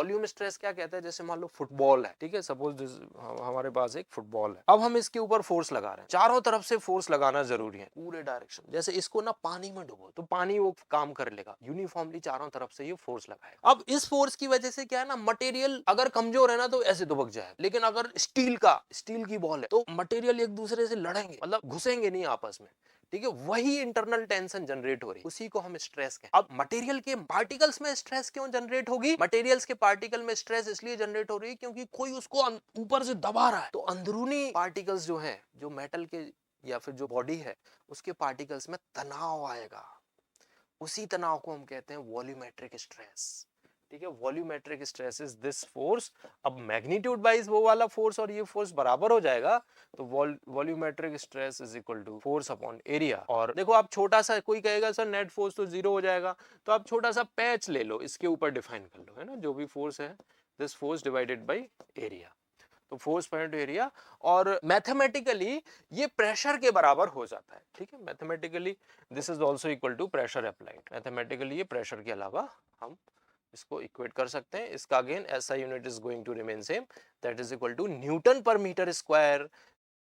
Volume stress क्या कहता है, जैसे मान लो फुटबॉल है, ठीक है, सपोज हमारे पास एक फुटबॉल है, अब हम इसके ऊपर फोर्स लगा रहे हैं, चारों तरफ से फोर्स लगाना जरूरी है, पूरे डायरेक्शन, जैसे इसको ना पानी में डुबो तो पानी वो काम कर लेगा, यूनिफॉर्मली चारों तरफ से ये फोर्स लगाएगा। अब इस फोर्स की वजह से क्या है ना, मटेरियल अगर कमजोर है ना तो ऐसे दुबक जाए, लेकिन अगर स्टील की बॉल है तो मटेरियल एक दूसरे से लड़ेंगे, मतलब घुसेंगे नहीं आपस में, ठीक है, वही इंटरनल टेंशन जनरेट हो रही है, उसी को हम स्ट्रेस कहते हैं। अब मटेरियल के पार्टिकल्स में स्ट्रेस क्यों जनरेट होगी, मटेरियल्स के पार्टिकल में स्ट्रेस इसलिए जनरेट हो रही है क्योंकि कोई उसको ऊपर से दबा रहा है, तो अंदरूनी पार्टिकल्स जो है, जो मेटल के या फिर जो बॉडी है उसके पार्टिकल्स में तनाव आएगा, उसी तनाव को हम कहते हैं वॉल्यूमेट्रिक स्ट्रेस, ठीक है। Volumetric stress is this force. अब मैग्नीट्यूड वाइज वो वाला फोर्स और ये फोर्स बराबर हो जाएगा, तो volumetric stress is equal to force upon area. और देखो आप छोटा सा, कोई कहेगा सर नेट फोर्स तो जीरो हो जाएगा, तो आप छोटा सा पैच ले लो, इसके ऊपर डिफाइन कर लो, है ना, जो भी फोर्स है, this force divided by area, तो फोर्स पॉइंट एरिया। और मैथमेटिकली ये प्रेशर के बराबर हो जाता है, ठीक है, mathematically this is also equal to pressure applied, mathematically ये प्रेशर के अलावा हम इसको इक्वेट कर सकते हैं। इसका again SI unit is going to remain same, that is equal to newton per metre square,